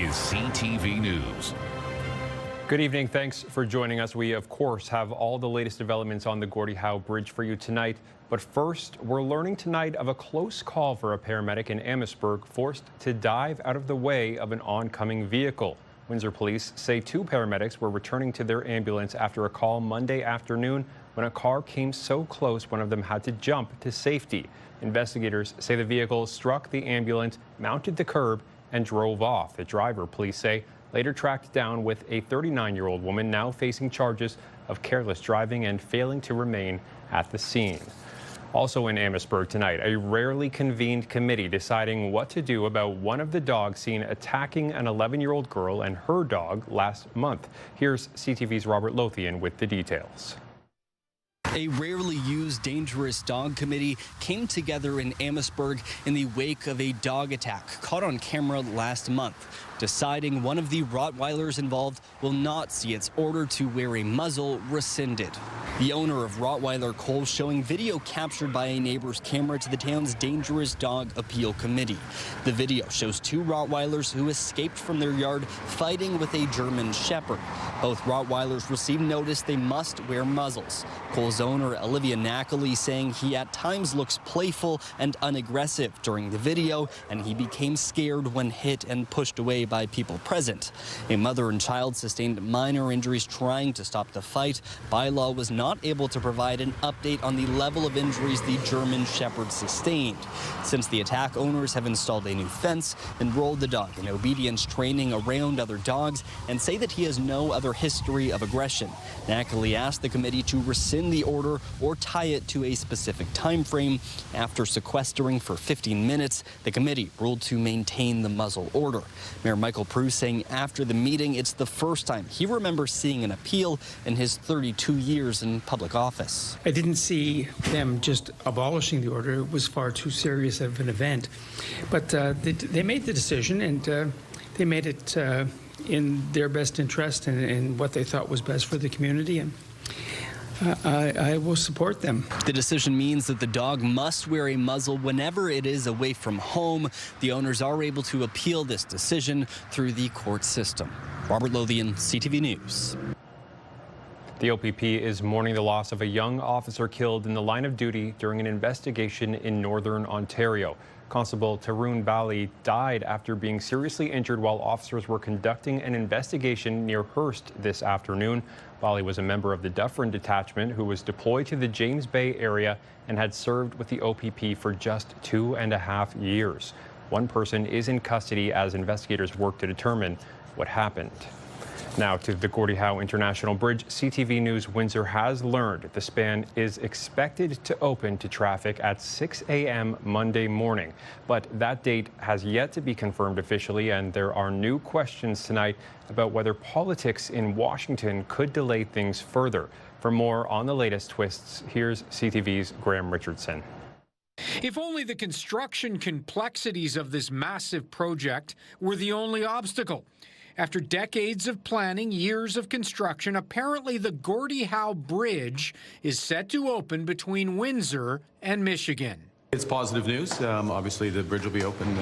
is CTV News. Good evening. Thanks for joining us. We, of course, have all the latest developments on the Gordie Howe Bridge for you tonight. But first, we're learning tonight of a close call for a paramedic in Amherstburg forced to dive out of the way of an oncoming vehicle. Windsor police say two paramedics were returning to their ambulance after a call Monday afternoon when a car came so close one of them had to jump to safety. Investigators say the vehicle struck the ambulance, mounted the curb, and drove off. The driver, police say, later tracked down with a 39-year-old woman now facing charges of careless driving and failing to remain at the scene. Also in Amherstburg tonight, a rarely convened committee deciding what to do about one of the dogs seen attacking an 11-year-old girl and her dog last month. Here's CTV's Robert Lothian with the details. A rarely used dangerous dog committee came together in Amherstburg in the wake of a dog attack caught on camera last month, deciding one of the Rottweilers involved will not see its order to wear a muzzle rescinded. The owner of Rottweiler Cole showing video captured by a neighbor's camera to the town's Dangerous Dog Appeal Committee. The video shows two Rottweilers who escaped from their yard fighting with a German Shepherd. Both Rottweilers received notice they must wear muzzles. Cole's owner, Olivia Nackley, saying he at times looks playful and unaggressive during the video, and he became scared when hit and pushed away by people present. A mother and child sustained minor injuries trying to stop the fight. Bylaw was not able to provide an update on the level of injuries the German Shepherd sustained. Since the attack, owners have installed a new fence, enrolled the dog in obedience training around other dogs, and say that he has no other history of aggression. Nackley asked the committee to rescind the order or tie it to a specific time frame. After sequestering for 15 minutes, the committee ruled to maintain the muzzle order. Mayor Michael Prue saying after the meeting it's the first time he remembers seeing an appeal in his 32 years in public office. I didn't see them just abolishing the order. It was far too serious of an event. But they made the decision, and they made it in their best interest and what they thought was best for the community. And I will support them. The decision means that the dog must wear a muzzle whenever it is away from home. The owners are able to appeal this decision through the court system. Robert Lothian, CTV News. The OPP is mourning the loss of a young officer killed in the line of duty during an investigation in Northern Ontario. Constable Tarun Bali died after being seriously injured while officers were conducting an investigation near Hearst this afternoon. Bali was a member of the Dufferin Detachment who was deployed to the James Bay area and had served with the OPP for just 2.5 years. One person is in custody as investigators work to determine what happened. Now to the Gordie Howe International Bridge. CTV News Windsor has learned the span is expected to open to traffic at 6 a.m. Monday morning. But that date has yet to be confirmed officially, and there are new questions tonight about whether politics in Washington could delay things further. For more on the latest twists, here's CTV's Graham Richardson. If only the construction complexities of this massive project were the only obstacle. After decades of planning, years of construction, apparently the Gordie Howe Bridge is set to open between Windsor and Michigan. It's positive news. Obviously, the bridge will be open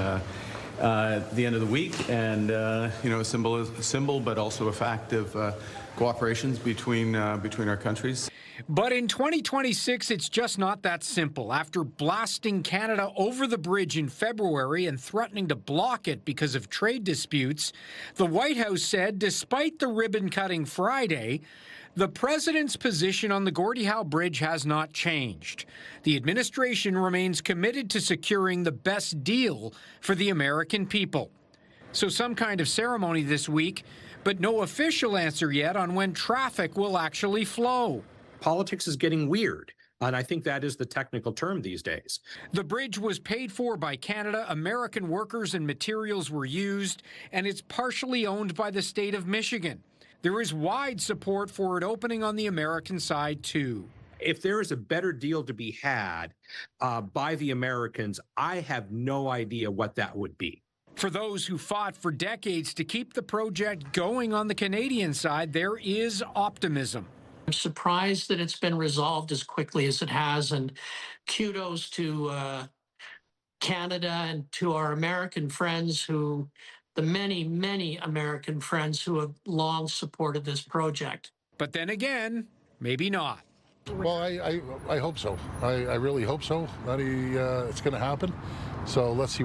at the end of the week, and a symbol, but also a fact of cooperations between our countries. But in 2026, it's just not that simple. After blasting Canada over the bridge in February and threatening to block it because of trade disputes, the White House said despite the ribbon-cutting Friday, the president's position on the Gordie Howe Bridge has not changed. The administration remains committed to securing the best deal for the American people. So some kind of ceremony this week, but no official answer yet on when traffic will actually flow. Politics is getting weird, and I think that is the technical term these days. The bridge was paid for by Canada, American workers and materials were used, and it's partially owned by the state of Michigan. There is wide support for it opening on the American side, too. If there is a better deal to be had by the Americans, I have no idea what that would be. For those who fought for decades to keep the project going on the Canadian side, there is optimism. I'm surprised that it's been resolved as quickly as it has, and kudos to Canada and to our American friends who the many, many American friends who have long supported this project. But then again, maybe not. Well, I hope so. I really hope so that it's going to happen. So let's see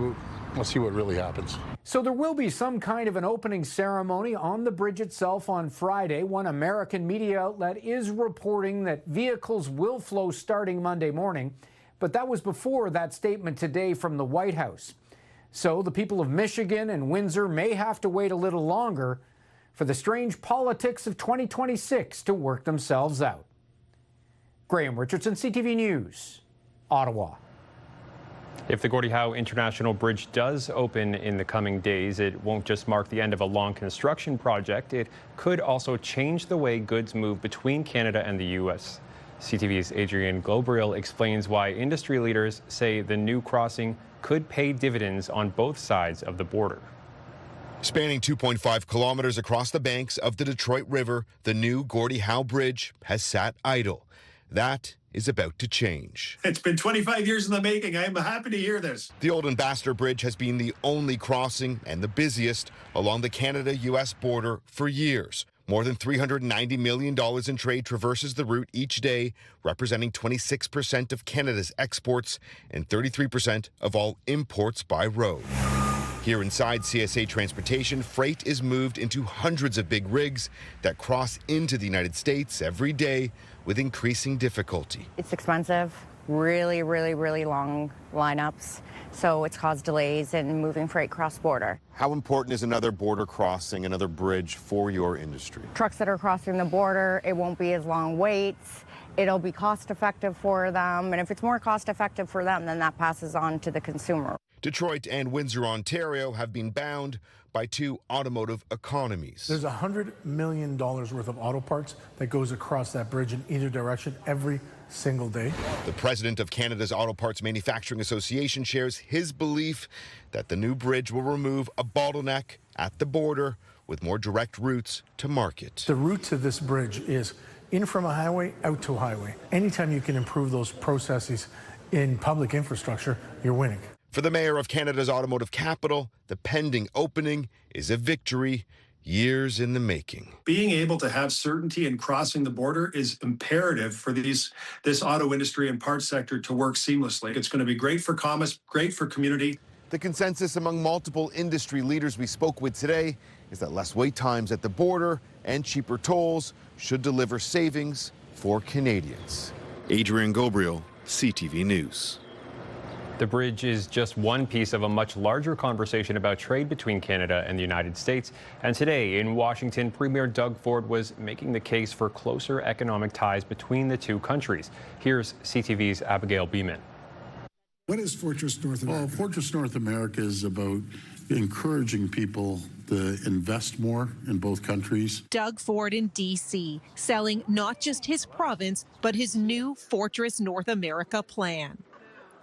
what really happens. So there will be some kind of an opening ceremony on the bridge itself on Friday. One American media outlet is reporting that vehicles will flow starting Monday morning, but that was before that statement today from the White House. So the people of Michigan and Windsor may have to wait a little longer for the strange politics of 2026 to work themselves out. Graham Richardson, CTV News, Ottawa. If the Gordie Howe International Bridge does open in the coming days, it won't just mark the end of a long construction project. It could also change the way goods move between Canada and the U.S. CTV's Adrian Globriel explains why industry leaders say the new crossing could pay dividends on both sides of the border. Spanning 2.5 kilometers across the banks of the Detroit River, the new Gordie Howe Bridge has sat idle. That is about to change. It's been 25 years in the making. I am happy to hear this. The old Ambassador Bridge has been the only crossing and the busiest along the Canada-U.S. border for years. More than $390 million in trade traverses the route each day, representing 26% of Canada's exports and 33% of all imports by road. Here inside CSA Transportation, freight is moved into hundreds of big rigs that cross into the United States every day with increasing difficulty. It's expensive, really long lineups, so it's caused delays in moving freight cross-border. How important is another border crossing, another bridge for your industry? Trucks that are crossing the border, it won't be as long waits. It'll be cost-effective for them, and if it's more cost-effective for them, then that passes on to the consumer. Detroit and Windsor, Ontario have been bound by two automotive economies. There's $100 million worth of auto parts that goes across that bridge in either direction every single day. The president of Canada's Auto Parts Manufacturing Association shares his belief that the new bridge will remove a bottleneck at the border with more direct routes to market. The route to this bridge is in from a highway, out to a highway. Anytime you can improve those processes in public infrastructure, you're winning. For the mayor of Canada's automotive capital, the pending opening is a victory years in the making. Being able to have certainty in crossing the border is imperative for this auto industry and parts sector to work seamlessly. It's going to be great for commerce, great for community. The consensus among multiple industry leaders we spoke with today is that less wait times at the border and cheaper tolls should deliver savings for Canadians. Adrian Gobriel, CTV News. The bridge is just one piece of a much larger conversation about trade between Canada and the United States. And today in Washington, Premier Doug Ford was making the case for closer economic ties between the two countries. Here's CTV's Abigail Beeman. What is Fortress North America? Well, Fortress North America is about encouraging people to invest more in both countries. Doug Ford in D.C., selling not just his province, but his new Fortress North America plan.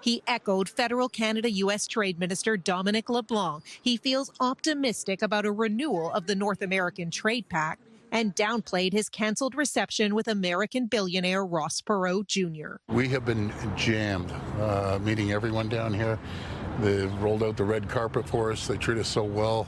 He echoed federal Canada-U.S. Trade Minister Dominic LeBlanc. He feels optimistic about a renewal of the North American Trade Pact and downplayed his canceled reception with American billionaire Ross Perot Jr. We have been jammed, meeting everyone down here. They've rolled out the red carpet for us. They treat us so well.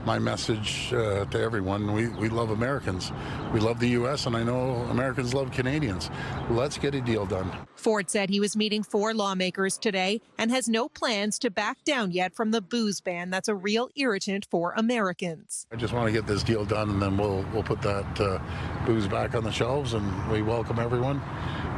My message to everyone, we love Americans. We love the U.S., and I know Americans love Canadians. Let's get a deal done. Ford said he was meeting 4 lawmakers today and has no plans to back down yet from the booze ban that's a real irritant for Americans. I just want to get this deal done, and then we'll put that booze back on the shelves, and we welcome everyone.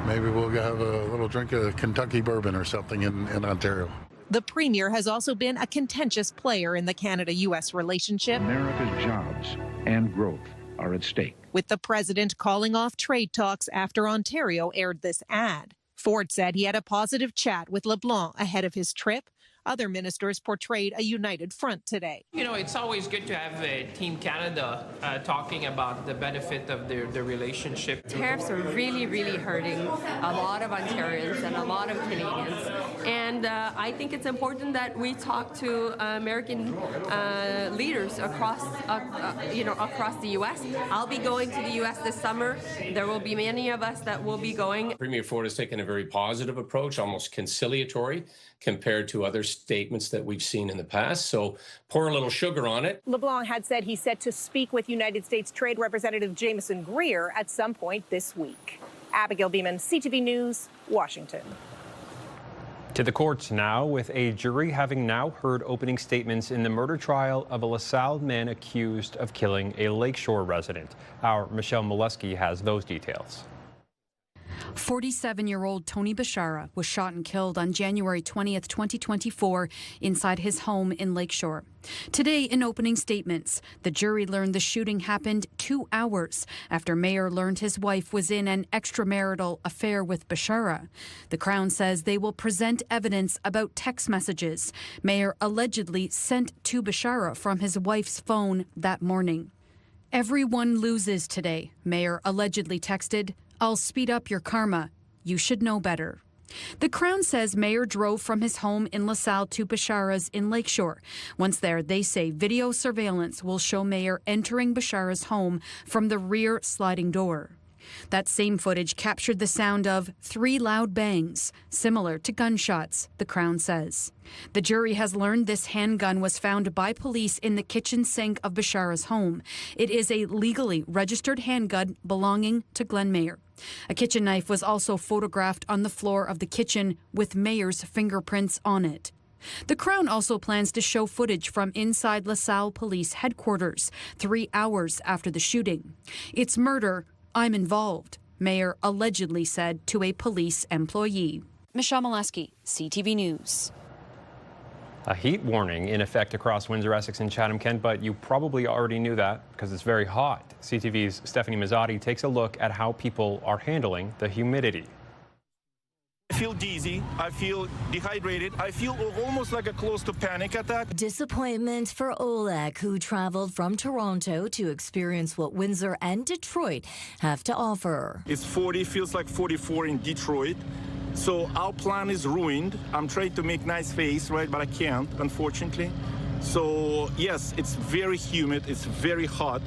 Maybe we'll have a little drink of Kentucky bourbon or something in Ontario. The Premier has also been a contentious player in the Canada-U.S. relationship. America's jobs and growth are at stake. With the president calling off trade talks after Ontario aired this ad. Ford said he had a positive chat with LeBlanc ahead of his trip. Other ministers portrayed a united front today. You know, it's always good to have Team Canada talking about the benefit of the relationship. Tariffs are really hurting a lot of Ontarians and a lot of Canadians. And I think it's important that we talk to American leaders across the U.S. I'll be going to the U.S. this summer. There will be many of us that will be going. Premier Ford has taken a very positive approach, almost conciliatory, compared to other statements that we've seen in the past. So pour a little sugar on it. LeBlanc had said he's set to speak with United States Trade Representative Jameson Greer at some point this week. Abigail Beeman, CTV News, Washington. To the courts now, with a jury having now heard opening statements in the murder trial of a LaSalle man accused of killing a Lakeshore resident. Our Michelle Molesky has those details. 47-year-old Tony Bashara was shot and killed on January 20th, 2024, inside his home in Lakeshore. Today, in opening statements, the jury learned the shooting happened 2 hours after Mayer learned his wife was in an extramarital affair with Bashara. The Crown says they will present evidence about text messages Mayer allegedly sent to Bashara from his wife's phone that morning. "Everyone loses today," Mayer allegedly texted. "I'll speed up your karma. You should know better." The Crown says Mayer drove from his home in LaSalle to Bashara's in Lakeshore. Once there, they say video surveillance will show Mayer entering Bashara's home from the rear sliding door. That same footage captured the sound of 3 loud bangs, similar to gunshots, the Crown says. The jury has learned this handgun was found by police in the kitchen sink of Bashara's home. It is a legally registered handgun belonging to Glenn Mayer. A kitchen knife was also photographed on the floor of the kitchen with Mayer's fingerprints on it. The Crown also plans to show footage from inside LaSalle Police Headquarters 3 hours after the shooting. "It's murder. I'm involved," Mayer allegedly said to a police employee. Michelle Molesky, CTV News. A heat warning in effect across Windsor, Essex, and Chatham-Kent, but you probably already knew that because it's very hot. CTV's Stephanie Mazzotti takes a look at how people are handling the humidity. I feel dizzy, I feel dehydrated, I feel almost like a close to panic attack. Disappointment for Oleg, who traveled from Toronto to experience what Windsor and Detroit have to offer. It's 40, feels like 44 in Detroit. So our plan is ruined. I'm trying to make nice face, right, but I can't, unfortunately. So yes, it's very humid, it's very hot,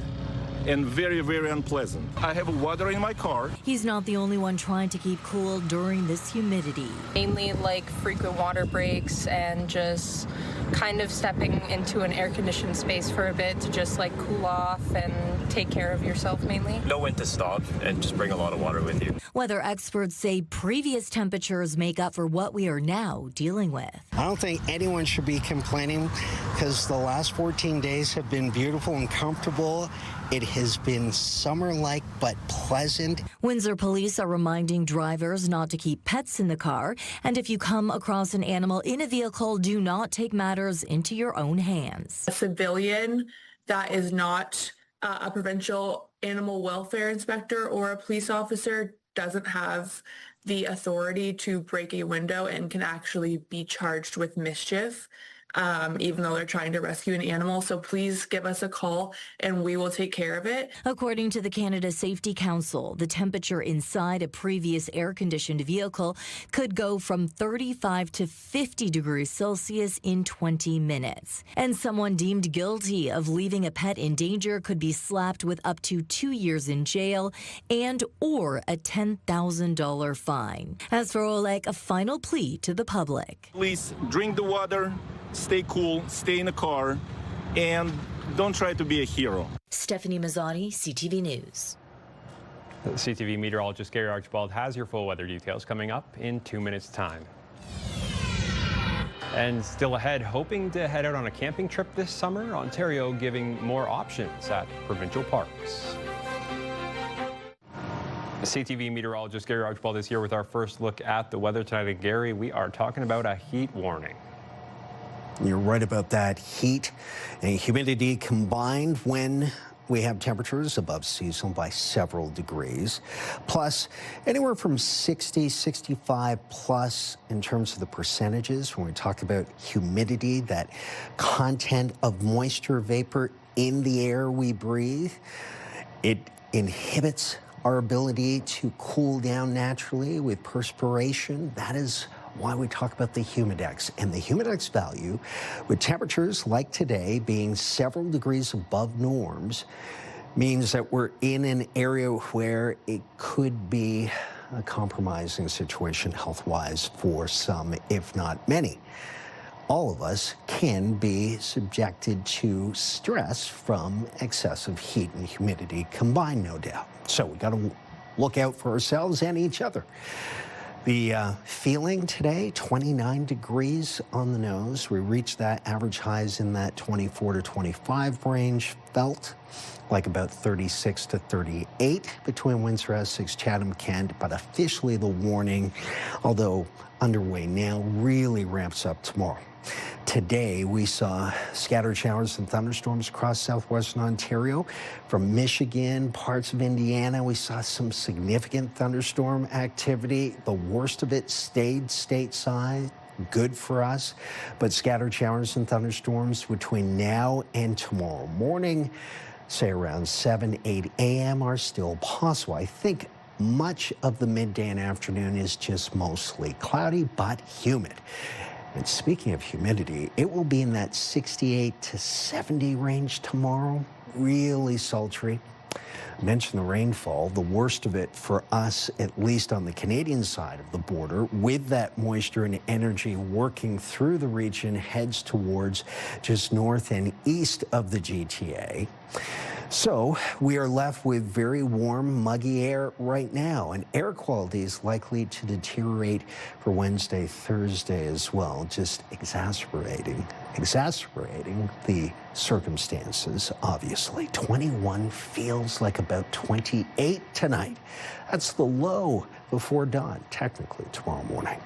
and very, very unpleasant. I have water in my car. He's not the only one trying to keep cool during this humidity. Mainly like frequent water breaks and just kind of stepping into an air-conditioned space for a bit to just like cool off and take care of yourself mainly. Know when to stop and just bring a lot of water with you. Weather experts say previous temperatures make up for what we are now dealing with. I don't think anyone should be complaining because the last 14 days have been beautiful and comfortable. It has been summer-like but pleasant. Windsor police are reminding drivers not to keep pets in the car, and if you come across an animal in a vehicle, do not take matters into your own hands. A civilian that is not a provincial animal welfare inspector or a police officer doesn't have the authority to break a window and can actually be charged with mischief. Even though they're trying to rescue an animal. So please give us a call and we will take care of it. According to the Canada Safety Council, the temperature inside a previous air-conditioned vehicle could go from 35 to 50 degrees Celsius in 20 minutes. And someone deemed guilty of leaving a pet in danger could be slapped with up to 2 years in jail and or a $10,000 fine. As for Oleg, a final plea to the public. Please drink the water. Stay cool, stay in the car, and don't try to be a hero. Stephanie Mazzotti, CTV News. CTV meteorologist Gary Archibald has your full weather details coming up in 2 minutes' time. And still ahead, hoping to head out on a camping trip this summer, Ontario giving more options at provincial parks. CTV meteorologist Gary Archibald is here with our first look at the weather tonight. And Gary, we are talking about a heat warning. You're right about that. Heat and humidity combined when we have temperatures above seasonal by several degrees. Plus, anywhere from 60, 65 plus in terms of the percentages when we talk about humidity, that content of moisture vapor in the air we breathe. It inhibits our ability to cool down naturally with perspiration. That is why we talk about the humidex. And the humidex value, with temperatures like today being several degrees above norms, means that we're in an area where it could be a compromising situation health-wise for some, if not many. all of us can be subjected to stress from excessive heat and humidity combined, no doubt. So we got to look out for ourselves and each other. The feeling today, 29 degrees on the nose. We reached that average highs in that 24 to 25 range. Felt like about 36 to 38 between Windsor, Essex, Chatham, Kent, but officially the warning, although underway now, really ramps up tomorrow. Today, we saw scattered showers and thunderstorms across southwestern Ontario. From Michigan, parts of Indiana, we saw some significant thunderstorm activity. The worst of it stayed stateside. Good for us, but scattered showers and thunderstorms between now and tomorrow morning, say around 7, 8 a.m. are still possible. I think much of the midday and afternoon is just mostly cloudy, but humid. And speaking of humidity, it will be in that 68 to 70 range tomorrow. Really sultry. I mentioned the rainfall, the worst of it for us, at least on the Canadian side of the border, with that moisture and energy working through the region, heads towards just north and east of the GTA. So we are left with very warm, muggy air right now, and air quality is likely to deteriorate for Wednesday, Thursday as well, just exacerbating the circumstances, obviously. 21 feels like about 28 tonight. That's the low before dawn, technically, tomorrow morning.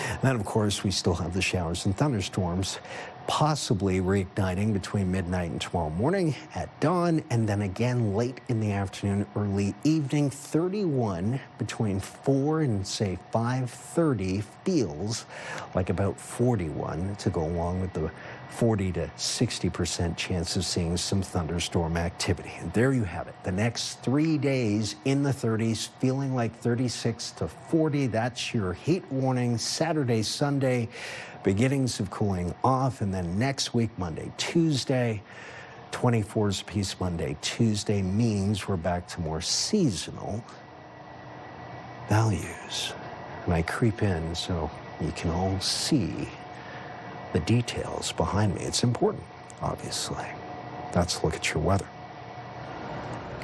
And then, of course, we still have the showers and thunderstorms, possibly reigniting between midnight and tomorrow morning at dawn, and then again late in the afternoon, early evening. 31 between 4 and, say, 5:30 feels like about 41 to go along with the 40 to 60% chance of seeing some thunderstorm activity. And there you have it. The next 3 days in the 30s, feeling like 36 to 40. That's your heat warning. Saturday, Sunday, beginnings of cooling off. And then next week, Monday, Tuesday, 24s apiece Monday, Tuesday means we're back to more seasonal values. And I creep in so you can all see the details behind me. It's important, obviously. Let's look at your weather.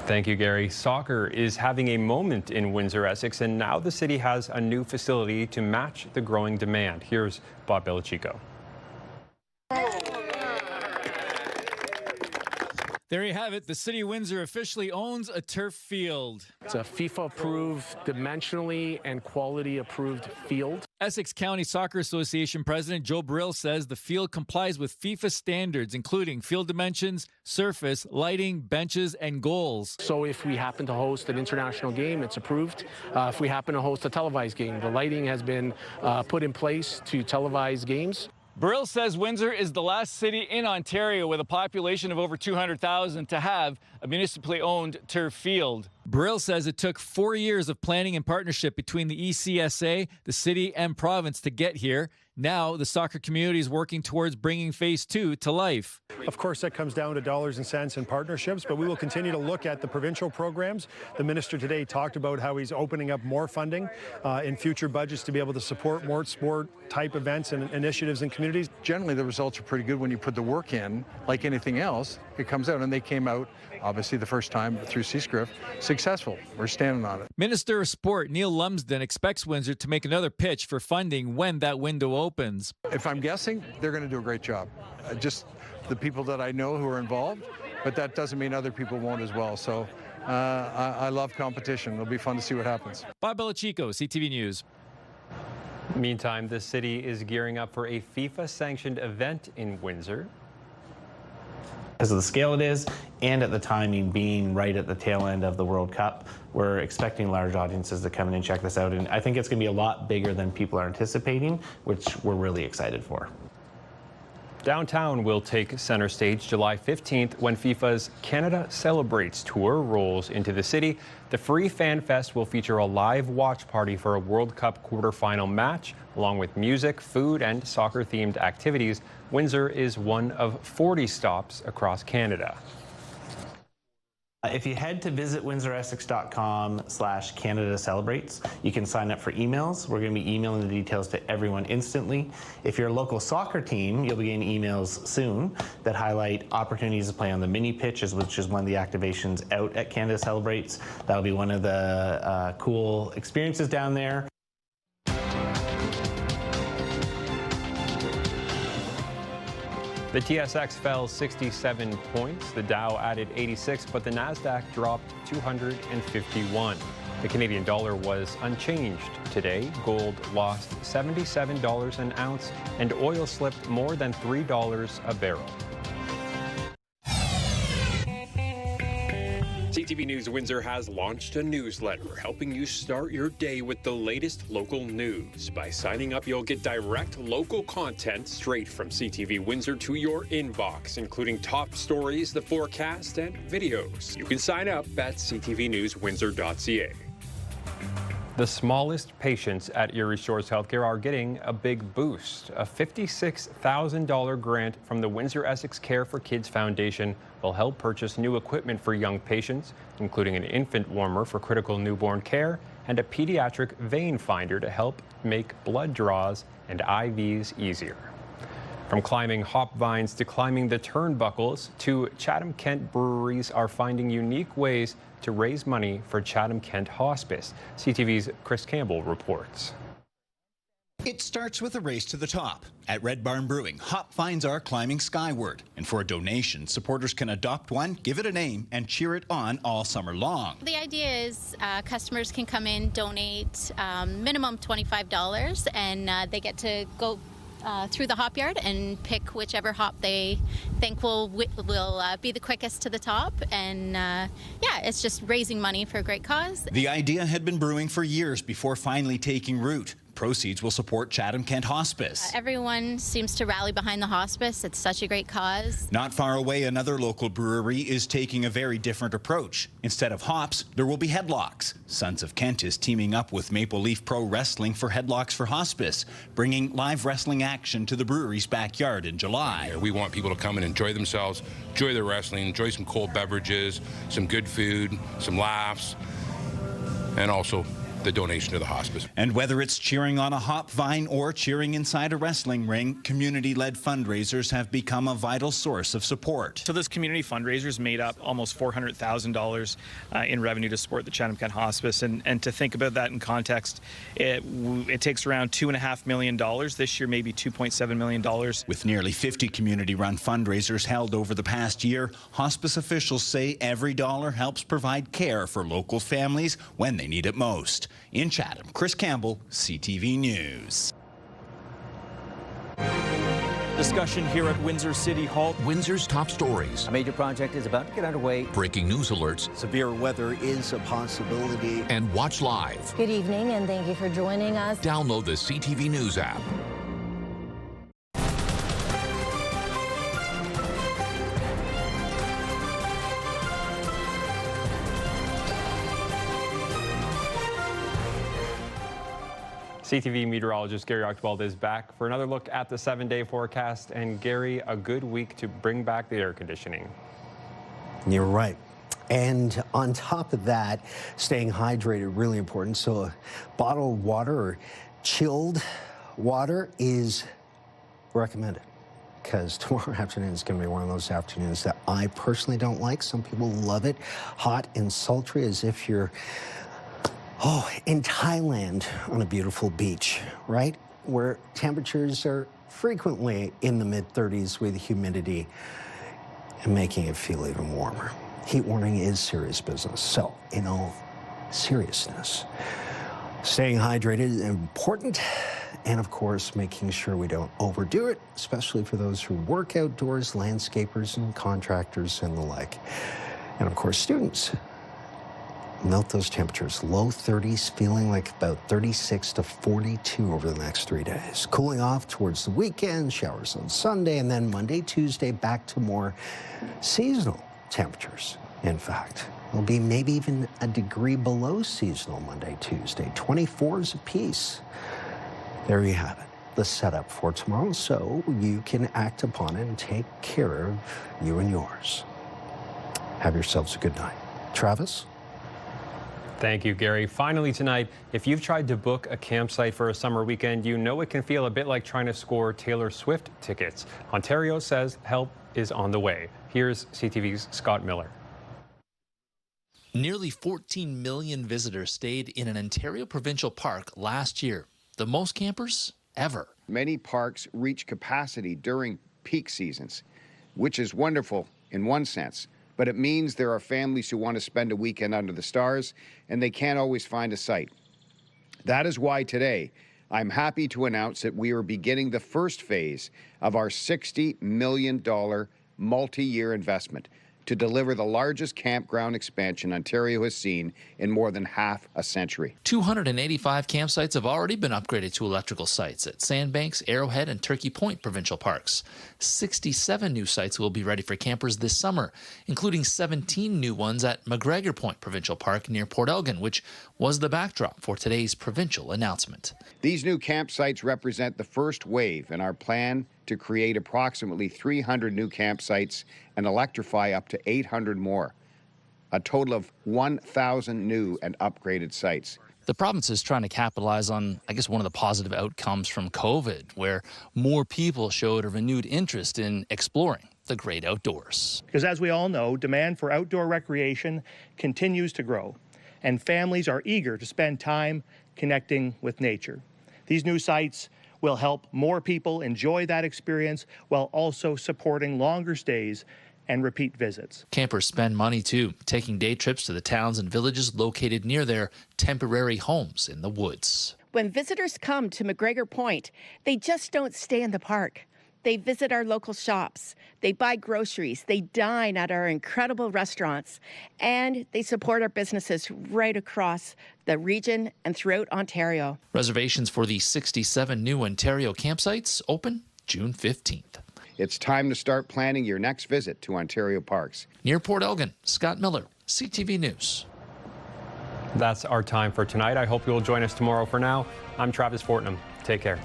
Thank you, Gary. Soccer is having a moment in Windsor, Essex, and now the city has a new facility to match the growing demand. Here's Bob Belichico. There you have it. The city of Windsor officially owns a turf field. It's a FIFA-approved, dimensionally and quality-approved field. Essex County Soccer Association President Joe Brill says the field complies with FIFA standards, including field dimensions, surface, lighting, benches, and goals. So if we happen to host an international game, it's approved. If we happen to host a televised game, the lighting has been put in place to televise games. Brill says Windsor is the last city in Ontario with a population of over 200,000 to have a municipally owned turf field. Brill says it took 4 years of planning and partnership between the ECSA, the city, and province to get here. Now, the soccer community is working towards bringing Phase 2 to life. Of course, that comes down to dollars and cents and partnerships, but we will continue to look at the provincial programs. The minister today talked about how he's opening up more funding in future budgets to be able to support more sport-type events and initiatives in communities. Generally, the results are pretty good when you put the work in. Like anything else, it comes out, and they came out, obviously, the first time through Seascrift, successful. We're standing on it. Minister of Sport Neil Lumsden expects Windsor to make another pitch for funding when that window opens. If I'm guessing, they're going to do a great job. Just the people that I know who are involved, but that doesn't mean other people won't as well. So I love competition. It'll be fun to see what happens. Bob Belichico, CTV News. Meantime, the city is gearing up for a FIFA-sanctioned event in Windsor. Because of the scale it is and at the timing being right at the tail end of the World Cup, we're expecting large audiences to come in and check this out. And I think it's going to be a lot bigger than people are anticipating, which we're really excited for. Downtown will take center stage July 15th when FIFA's Canada Celebrates tour rolls into the city. The free Fan Fest will feature a live watch party for a World Cup quarterfinal match, along with music, food, and soccer-themed activities. Windsor is one of 40 stops across Canada. If you head to visitwindsoressex.com/Canada Celebrates, you can sign up for emails. We're going to be emailing the details to everyone instantly. If you're a local soccer team, you'll be getting emails soon that highlight opportunities to play on the mini pitches, which is one of the activations out at Canada Celebrates. That'll be one of the cool experiences down there. The TSX fell 67 points, the Dow added 86, but the Nasdaq dropped 251. The Canadian dollar was unchanged today. Gold lost $77 an ounce, and oil slipped more than $3 a barrel. CTV News Windsor has launched a newsletter helping you start your day with the latest local news. By signing up, you'll get direct local content straight from CTV Windsor to your inbox, including top stories, the forecast, and videos. You can sign up at ctvnewswindsor.ca. The smallest patients at Erie Shores Healthcare are getting a big boost. A $56,000 grant from the Windsor Essex Care for Kids Foundation will help purchase new equipment for young patients, including an infant warmer for critical newborn care and a pediatric vein finder to help make blood draws and IVs easier. From climbing hop vines to climbing the turnbuckles, two Chatham-Kent breweries are finding unique ways to raise money for Chatham-Kent Hospice. CTV's Chris Campbell reports. It starts with a race to the top. At Red Barn Brewing, hop vines are climbing skyward. And for a donation, supporters can adopt one, give it a name, and cheer it on all summer long. The idea is customers can come in, donate minimum $25, and they get to go through the hop yard and pick whichever hop they think will be the quickest to the top. And yeah, it's just raising money for a great cause. The idea had been brewing for years before finally taking root. Proceeds will support Chatham-Kent Hospice. Everyone seems to rally behind the hospice. It's such a great cause. Not far away, another local brewery is taking a very different approach. Instead of hops, there will be headlocks. Sons of Kent is teaming up with Maple Leaf Pro Wrestling for Headlocks for Hospice, bringing live wrestling action to the brewery's backyard in July. We want people to come and enjoy themselves, enjoy their wrestling, enjoy some cold beverages, some good food, some laughs, and also the donation to the hospice. And whether it's cheering on a hop vine or cheering inside a wrestling ring, community-led fundraisers have become a vital source of support. So this community fundraisers made up almost $400,000 in revenue to support the Chatham-Kent Hospice. And to think about that in context, it takes around $2.5 million. This year, maybe $2.7 million. With nearly 50 community-run fundraisers held over the past year, hospice officials say every dollar helps provide care for local families when they need it most. In Chatham, Chris Campbell, CTV News. Discussion here at Windsor City Hall. Windsor's top stories. A major project is about to get underway. Breaking news alerts. Severe weather is a possibility. And watch live. Good evening, and thank you for joining us. Download the CTV News app. CTV meteorologist Gary Octwald is back for another look at the 7-day forecast. And Gary, a good week to bring back the air conditioning. You're right. And on top of that, staying hydrated, really important. So a bottle of water or chilled water is recommended, because tomorrow afternoon is going to be one of those afternoons that I personally don't like. Some people love it. Hot and sultry, as if you're in Thailand on a beautiful beach, right? Where temperatures are frequently in the mid-30s with humidity and making it feel even warmer. Heat warning is serious business. So, in all seriousness, staying hydrated is important. And of course, making sure we don't overdo it, especially for those who work outdoors, landscapers and contractors and the like. And of course, students. Melt those temperatures. Low 30s, feeling like about 36 to 42 over the next 3 days. Cooling off towards the weekend, showers on Sunday, and then Monday, Tuesday, back to more seasonal temperatures. In fact, it'll be maybe even a degree below seasonal Monday, Tuesday. 24s apiece. There you have it. The setup for tomorrow, so you can act upon it and take care of you and yours. Have yourselves a good night. Travis? Thank you, Gary. Finally tonight, if you've tried to book a campsite for a summer weekend, you know it can feel a bit like trying to score Taylor Swift tickets. Ontario says help is on the way. Here's CTV's Scott Miller. Nearly 14 million visitors stayed in an Ontario provincial park last year, the most campers ever. Many parks reach capacity during peak seasons, which is wonderful in one sense, but it means there are families who want to spend a weekend under the stars and they can't always find a site. That is why today I'm happy to announce that we are beginning the first phase of our $60 million multi-year investment to deliver the largest campground expansion Ontario has seen in more than half a century. 285 campsites have already been upgraded to electrical sites at Sandbanks, Arrowhead, and Turkey Point provincial parks. 67 new sites will be ready for campers this summer, including 17 new ones at McGregor Point Provincial Park near Port Elgin, which was the backdrop for today's provincial announcement. These new campsites represent the first wave in our plan to create approximately 300 new campsites and electrify up to 800 more, a total of 1,000 new and upgraded sites. The province is trying to capitalize on, one of the positive outcomes from COVID, where more people showed a renewed interest in exploring the great outdoors. Because as we all know, demand for outdoor recreation continues to grow, and families are eager to spend time connecting with nature. These new sites will help more people enjoy that experience while also supporting longer stays and repeat visits. Campers spend money too, taking day trips to the towns and villages located near their temporary homes in the woods. When visitors come to McGregor Point, they just don't stay in the park. They visit our local shops, they buy groceries, they dine at our incredible restaurants, and they support our businesses right across the region and throughout Ontario. Reservations for the 67 new Ontario campsites open June 15th. It's time to start planning your next visit to Ontario parks. Near Port Elgin, Scott Miller, CTV News. That's our time for tonight. I hope you'll join us tomorrow. For now, I'm Travis Fortnum. Take care.